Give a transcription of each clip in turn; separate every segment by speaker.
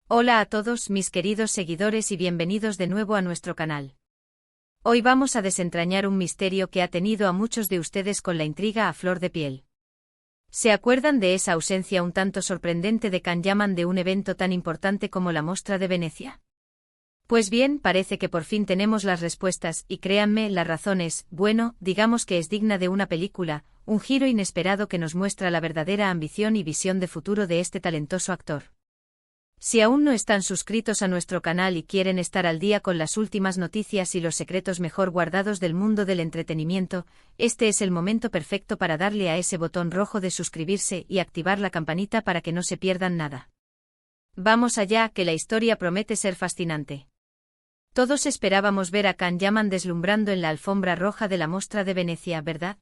Speaker 1: Hola a todos mis queridos seguidores y bienvenidos de nuevo a nuestro canal. Hoy vamos a desentrañar un misterio que ha tenido a muchos de ustedes con la intriga a flor de piel. ¿Se acuerdan de esa ausencia un tanto sorprendente de Can Yaman de un evento tan importante como la Mostra de Venecia? Pues bien, parece que por fin tenemos las respuestas y créanme, la razón es, bueno, digamos que es digna de una película, un giro inesperado que nos muestra la verdadera ambición y visión de futuro de este talentoso actor. Si aún no están suscritos a nuestro canal y quieren estar al día con las últimas noticias y los secretos mejor guardados del mundo del entretenimiento, este es el momento perfecto para darle a ese botón rojo de suscribirse y activar la campanita para que no se pierdan nada. Vamos allá, que la historia promete ser fascinante. Todos esperábamos ver a Can Yaman deslumbrando en la alfombra roja de la Mostra de Venecia, ¿verdad?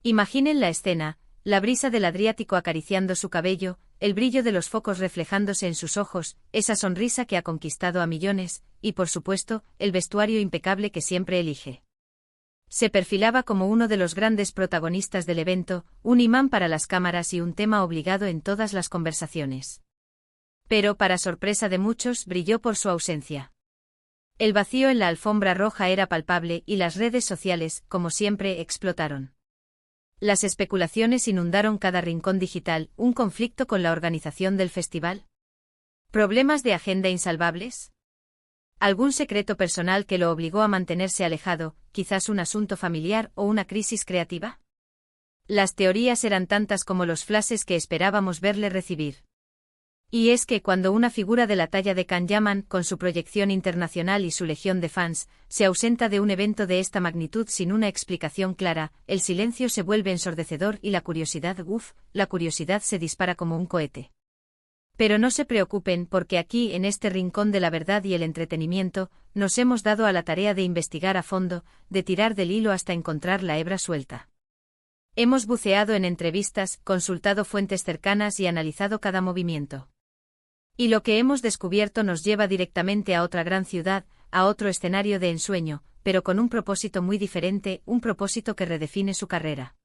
Speaker 1: Imaginen la escena, la brisa del Adriático acariciando su cabello, el brillo de los focos reflejándose en sus ojos, esa sonrisa que ha conquistado a millones, y por supuesto, el vestuario impecable que siempre elige. Se perfilaba como uno de los grandes protagonistas del evento, un imán para las cámaras y un tema obligado en todas las conversaciones. Pero, para sorpresa de muchos, brilló por su ausencia. El vacío en la alfombra roja era palpable y las redes sociales, como siempre, explotaron. Las especulaciones inundaron cada rincón digital, un conflicto con la organización del festival. ¿Problemas de agenda insalvables? ¿Algún secreto personal que lo obligó a mantenerse alejado, quizás un asunto familiar o una crisis creativa? Las teorías eran tantas como los flashes que esperábamos verle recibir. Y es que cuando una figura de la talla de Can Yaman, con su proyección internacional y su legión de fans, se ausenta de un evento de esta magnitud sin una explicación clara, el silencio se vuelve ensordecedor y la curiosidad se dispara como un cohete. Pero no se preocupen porque aquí, en este rincón de la verdad y el entretenimiento, nos hemos dado a la tarea de investigar a fondo, de tirar del hilo hasta encontrar la hebra suelta. Hemos buceado en entrevistas, consultado fuentes cercanas y analizado cada movimiento. Y lo que hemos descubierto nos lleva directamente a otra gran ciudad, a otro escenario de ensueño, pero con un propósito muy diferente, un propósito que redefine su carrera.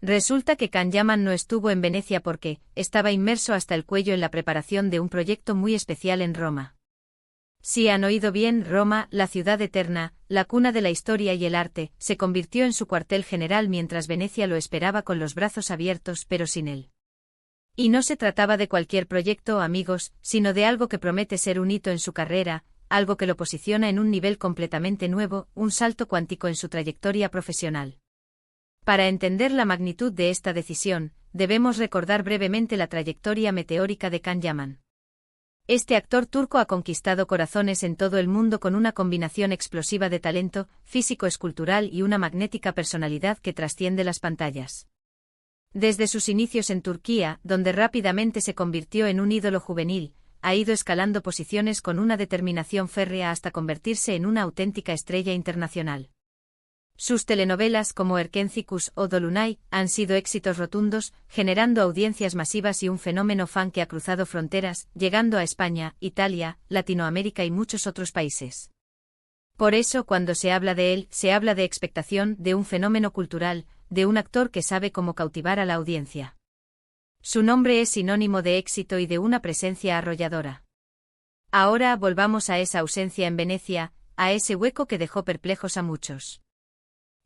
Speaker 1: Resulta que Can Yaman no estuvo en Venecia porque estaba inmerso hasta el cuello en la preparación de un proyecto muy especial en Roma. Si han oído bien, Roma, la ciudad eterna, la cuna de la historia y el arte, se convirtió en su cuartel general mientras Venecia lo esperaba con los brazos abiertos pero sin él. Y no se trataba de cualquier proyecto, amigos, sino de algo que promete ser un hito en su carrera, algo que lo posiciona en un nivel completamente nuevo, un salto cuántico en su trayectoria profesional. Para entender la magnitud de esta decisión, debemos recordar brevemente la trayectoria meteórica de Can Yaman. Este actor turco ha conquistado corazones en todo el mundo con una combinación explosiva de talento, físico-escultural y una magnética personalidad que trasciende las pantallas. Desde sus inicios en Turquía, donde rápidamente se convirtió en un ídolo juvenil, ha ido escalando posiciones con una determinación férrea hasta convertirse en una auténtica estrella internacional. Sus telenovelas como Erkencikus o Dolunay han sido éxitos rotundos, generando audiencias masivas y un fenómeno fan que ha cruzado fronteras, llegando a España, Italia, Latinoamérica y muchos otros países. Por eso, cuando se habla de él, se habla de expectación, de un fenómeno cultural, de un actor que sabe cómo cautivar a la audiencia. Su nombre es sinónimo de éxito y de una presencia arrolladora. Ahora volvamos a esa ausencia en Venecia, a ese hueco que dejó perplejos a muchos.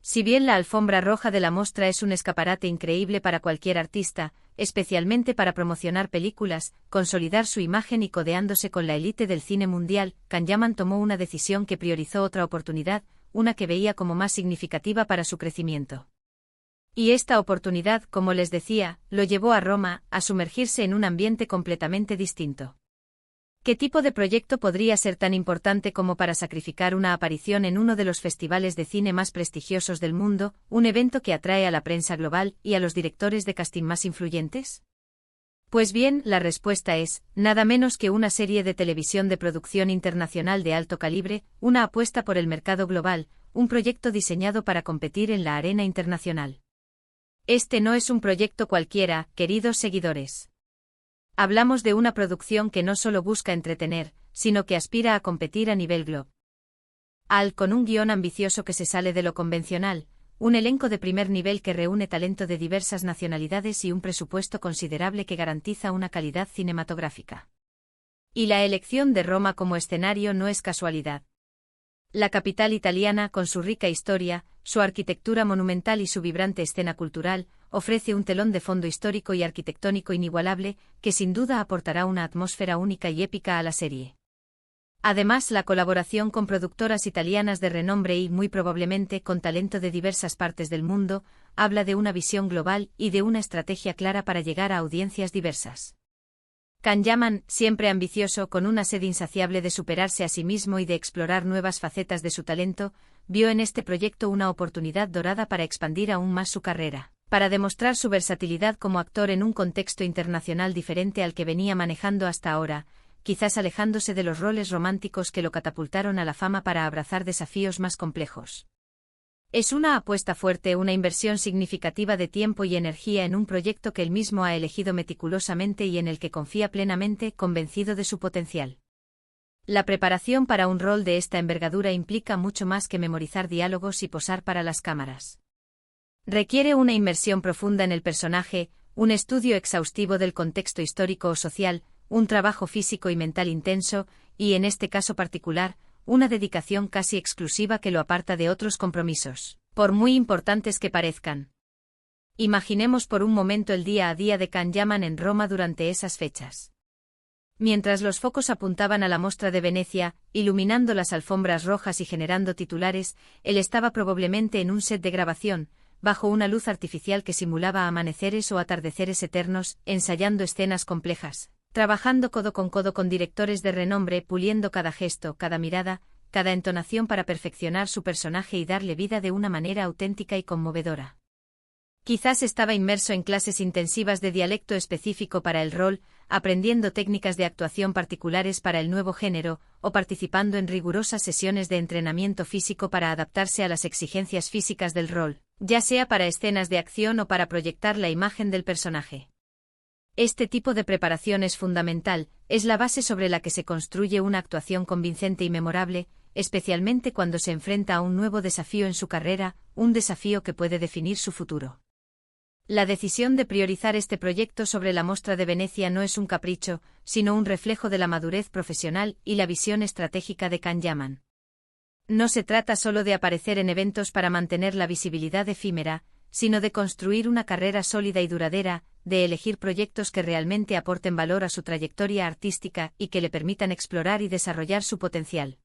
Speaker 1: Si bien la alfombra roja de la Mostra es un escaparate increíble para cualquier artista, especialmente para promocionar películas, consolidar su imagen y codeándose con la élite del cine mundial, Can Yaman tomó una decisión que priorizó otra oportunidad, una que veía como más significativa para su crecimiento. Y esta oportunidad, como les decía, lo llevó a Roma, a sumergirse en un ambiente completamente distinto. ¿Qué tipo de proyecto podría ser tan importante como para sacrificar una aparición en uno de los festivales de cine más prestigiosos del mundo, un evento que atrae a la prensa global y a los directores de casting más influyentes? Pues bien, la respuesta es, nada menos que una serie de televisión de producción internacional de alto calibre, una apuesta por el mercado global, un proyecto diseñado para competir en la arena internacional. Este no es un proyecto cualquiera, queridos seguidores. Hablamos de una producción que no solo busca entretener, sino que aspira a competir a nivel global. Con un guión ambicioso que se sale de lo convencional, un elenco de primer nivel que reúne talento de diversas nacionalidades y un presupuesto considerable que garantiza una calidad cinematográfica. Y la elección de Roma como escenario no es casualidad. La capital italiana, con su rica historia, su arquitectura monumental y su vibrante escena cultural, ofrece un telón de fondo histórico y arquitectónico inigualable, que sin duda aportará una atmósfera única y épica a la serie. Además, la colaboración con productoras italianas de renombre y, muy probablemente, con talento de diversas partes del mundo, habla de una visión global y de una estrategia clara para llegar a audiencias diversas. Kanyaman, siempre ambicioso, con una sed insaciable de superarse a sí mismo y de explorar nuevas facetas de su talento, vio en este proyecto una oportunidad dorada para expandir aún más su carrera, para demostrar su versatilidad como actor en un contexto internacional diferente al que venía manejando hasta ahora, quizás alejándose de los roles románticos que lo catapultaron a la fama para abrazar desafíos más complejos. Es una apuesta fuerte, una inversión significativa de tiempo y energía en un proyecto que él mismo ha elegido meticulosamente y en el que confía plenamente, convencido de su potencial. La preparación para un rol de esta envergadura implica mucho más que memorizar diálogos y posar para las cámaras. Requiere una inmersión profunda en el personaje, un estudio exhaustivo del contexto histórico o social, un trabajo físico y mental intenso, y en este caso particular, una dedicación casi exclusiva que lo aparta de otros compromisos, por muy importantes que parezcan. Imaginemos por un momento el día a día de Kanyaman en Roma durante esas fechas. Mientras los focos apuntaban a la Mostra de Venecia, iluminando las alfombras rojas y generando titulares, él estaba probablemente en un set de grabación, bajo una luz artificial que simulaba amaneceres o atardeceres eternos, ensayando escenas complejas, trabajando codo con directores de renombre, puliendo cada gesto, cada mirada, cada entonación para perfeccionar su personaje y darle vida de una manera auténtica y conmovedora. Quizás estaba inmerso en clases intensivas de dialecto específico para el rol, aprendiendo técnicas de actuación particulares para el nuevo género, o participando en rigurosas sesiones de entrenamiento físico para adaptarse a las exigencias físicas del rol, ya sea para escenas de acción o para proyectar la imagen del personaje. Este tipo de preparación es fundamental, es la base sobre la que se construye una actuación convincente y memorable, especialmente cuando se enfrenta a un nuevo desafío en su carrera, un desafío que puede definir su futuro. La decisión de priorizar este proyecto sobre la Mostra de Venecia no es un capricho, sino un reflejo de la madurez profesional y la visión estratégica de Kanyaman. No se trata solo de aparecer en eventos para mantener la visibilidad efímera, sino de construir una carrera sólida y duradera, de elegir proyectos que realmente aporten valor a su trayectoria artística y que le permitan explorar y desarrollar su potencial.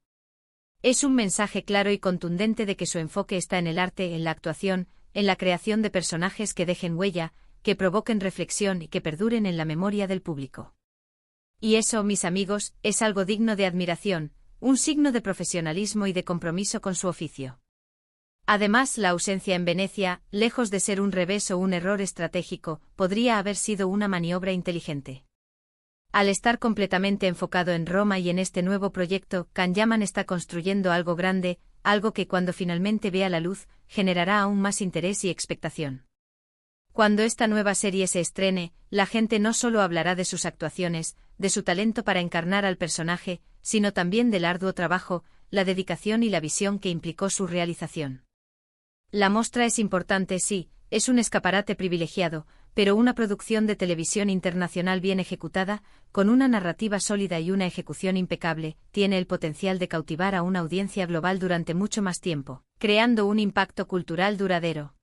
Speaker 1: Es un mensaje claro y contundente de que su enfoque está en el arte, en la actuación, en la creación de personajes que dejen huella, que provoquen reflexión y que perduren en la memoria del público. Y eso, mis amigos, es algo digno de admiración, un signo de profesionalismo y de compromiso con su oficio. Además, la ausencia en Venecia, lejos de ser un revés o un error estratégico, podría haber sido una maniobra inteligente. Al estar completamente enfocado en Roma y en este nuevo proyecto, Kanyaman está construyendo algo grande, algo que cuando finalmente vea la luz, generará aún más interés y expectación. Cuando esta nueva serie se estrene, la gente no solo hablará de sus actuaciones, de su talento para encarnar al personaje, sino también del arduo trabajo, la dedicación y la visión que implicó su realización. La Mostra es importante, sí, es un escaparate privilegiado, pero una producción de televisión internacional bien ejecutada, con una narrativa sólida y una ejecución impecable, tiene el potencial de cautivar a una audiencia global durante mucho más tiempo, creando un impacto cultural duradero.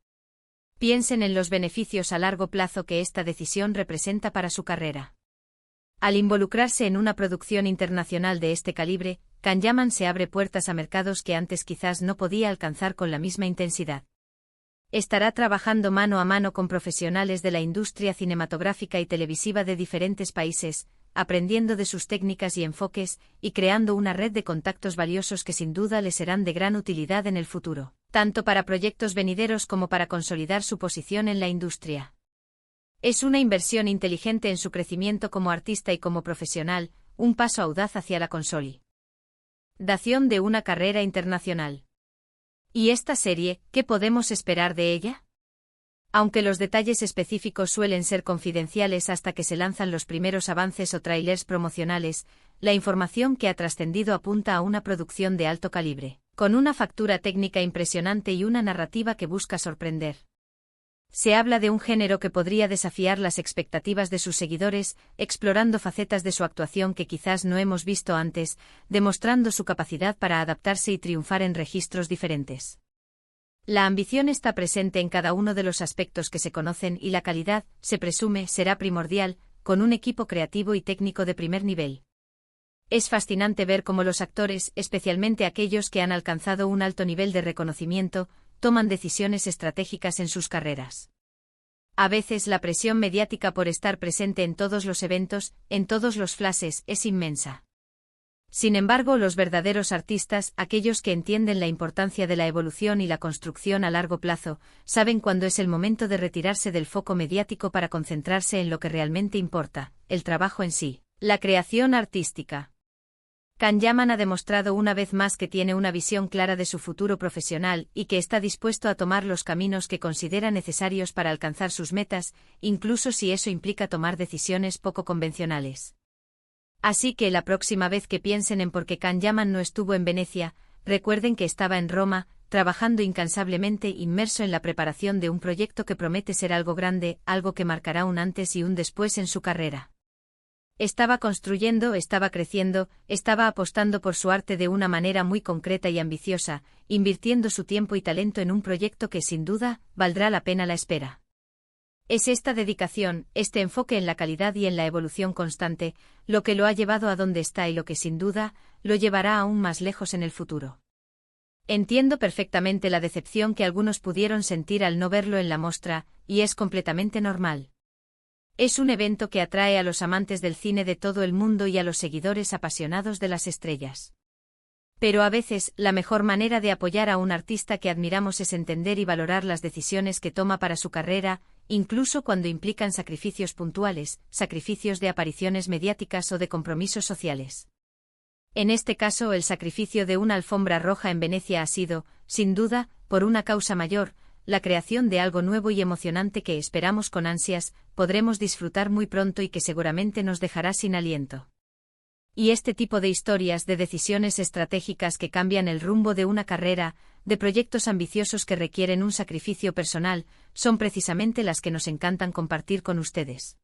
Speaker 1: Piensen en los beneficios a largo plazo que esta decisión representa para su carrera. Al involucrarse en una producción internacional de este calibre, Kanyaman se abre puertas a mercados que antes quizás no podía alcanzar con la misma intensidad. Estará trabajando mano a mano con profesionales de la industria cinematográfica y televisiva de diferentes países, aprendiendo de sus técnicas y enfoques, y creando una red de contactos valiosos que sin duda le serán de gran utilidad en el futuro, tanto para proyectos venideros como para consolidar su posición en la industria. Es una inversión inteligente en su crecimiento como artista y como profesional, un paso audaz hacia la consolidación de una carrera internacional. ¿Y esta serie, qué podemos esperar de ella? Aunque los detalles específicos suelen ser confidenciales hasta que se lanzan los primeros avances o trailers promocionales, la información que ha trascendido apunta a una producción de alto calibre, con una factura técnica impresionante y una narrativa que busca sorprender. Se habla de un género que podría desafiar las expectativas de sus seguidores, explorando facetas de su actuación que quizás no hemos visto antes, demostrando su capacidad para adaptarse y triunfar en registros diferentes. La ambición está presente en cada uno de los aspectos que se conocen y la calidad, se presume, será primordial, con un equipo creativo y técnico de primer nivel. Es fascinante ver cómo los actores, especialmente aquellos que han alcanzado un alto nivel de reconocimiento, toman decisiones estratégicas en sus carreras. A veces la presión mediática por estar presente en todos los eventos, en todos los flashes, es inmensa. Sin embargo, los verdaderos artistas, aquellos que entienden la importancia de la evolución y la construcción a largo plazo, saben cuándo es el momento de retirarse del foco mediático para concentrarse en lo que realmente importa, el trabajo en sí, la creación artística. Can Yaman ha demostrado una vez más que tiene una visión clara de su futuro profesional y que está dispuesto a tomar los caminos que considera necesarios para alcanzar sus metas, incluso si eso implica tomar decisiones poco convencionales. Así que la próxima vez que piensen en por qué Can Yaman no estuvo en Venecia, recuerden que estaba en Roma, trabajando incansablemente inmerso en la preparación de un proyecto que promete ser algo grande, algo que marcará un antes y un después en su carrera. Estaba construyendo, estaba creciendo, estaba apostando por su arte de una manera muy concreta y ambiciosa, invirtiendo su tiempo y talento en un proyecto que sin duda, valdrá la pena la espera. Es esta dedicación, este enfoque en la calidad y en la evolución constante, lo que lo ha llevado a donde está y lo que sin duda, lo llevará aún más lejos en el futuro. Entiendo perfectamente la decepción que algunos pudieron sentir al no verlo en la mostra, y es completamente normal. Es un evento que atrae a los amantes del cine de todo el mundo y a los seguidores apasionados de las estrellas. Pero a veces, la mejor manera de apoyar a un artista que admiramos es entender y valorar las decisiones que toma para su carrera, incluso cuando implican sacrificios puntuales, sacrificios de apariciones mediáticas o de compromisos sociales. En este caso, el sacrificio de una alfombra roja en Venecia ha sido, sin duda, por una causa mayor, la creación de algo nuevo y emocionante que esperamos con ansias, podremos disfrutar muy pronto y que seguramente nos dejará sin aliento. Y este tipo de historias, de decisiones estratégicas que cambian el rumbo de una carrera, de proyectos ambiciosos que requieren un sacrificio personal, son precisamente las que nos encantan compartir con ustedes.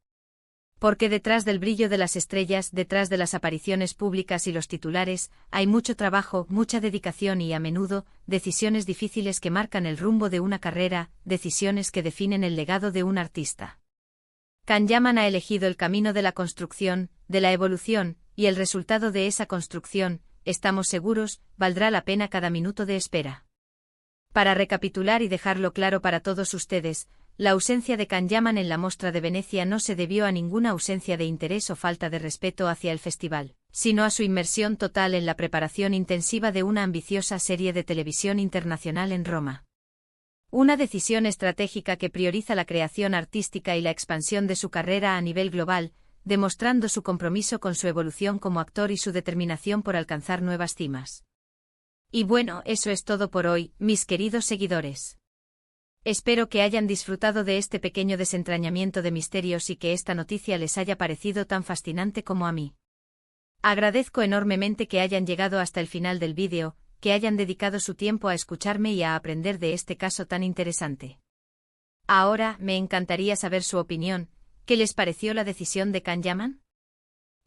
Speaker 1: Porque detrás del brillo de las estrellas, detrás de las apariciones públicas y los titulares, hay mucho trabajo, mucha dedicación y, a menudo, decisiones difíciles que marcan el rumbo de una carrera, decisiones que definen el legado de un artista. Can Yaman ha elegido el camino de la construcción, de la evolución, y el resultado de esa construcción, estamos seguros, valdrá la pena cada minuto de espera. Para recapitular y dejarlo claro para todos ustedes, la ausencia de Can Yaman en la Mostra de Venecia no se debió a ninguna ausencia de interés o falta de respeto hacia el festival, sino a su inmersión total en la preparación intensiva de una ambiciosa serie de televisión internacional en Roma. Una decisión estratégica que prioriza la creación artística y la expansión de su carrera a nivel global, demostrando su compromiso con su evolución como actor y su determinación por alcanzar nuevas cimas. Y bueno, eso es todo por hoy, mis queridos seguidores. Espero que hayan disfrutado de este pequeño desentrañamiento de misterios y que esta noticia les haya parecido tan fascinante como a mí. Agradezco enormemente que hayan llegado hasta el final del vídeo, que hayan dedicado su tiempo a escucharme y a aprender de este caso tan interesante. Ahora, me encantaría saber su opinión. ¿Qué les pareció la decisión de Can Yaman?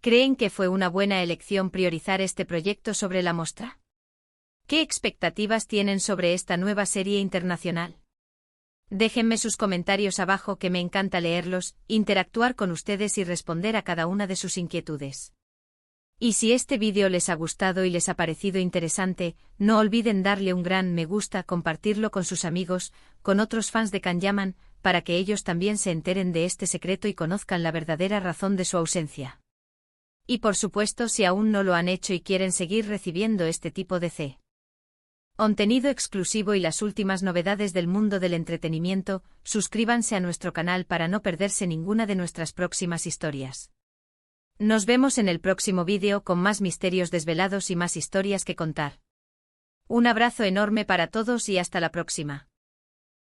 Speaker 1: ¿Creen que fue una buena elección priorizar este proyecto sobre la mostra? ¿Qué expectativas tienen sobre esta nueva serie internacional? Déjenme sus comentarios abajo que me encanta leerlos, interactuar con ustedes y responder a cada una de sus inquietudes. Y si este vídeo les ha gustado y les ha parecido interesante, no olviden darle un gran me gusta, compartirlo con sus amigos, con otros fans de Can Yaman, para que ellos también se enteren de este secreto y conozcan la verdadera razón de su ausencia. Y por supuesto, si aún no lo han hecho y quieren seguir recibiendo este tipo de contenido exclusivo y las últimas novedades del mundo del entretenimiento, suscríbanse a nuestro canal para no perderse ninguna de nuestras próximas historias. Nos vemos en el próximo vídeo con más misterios desvelados y más historias que contar. Un abrazo enorme para todos y hasta la próxima.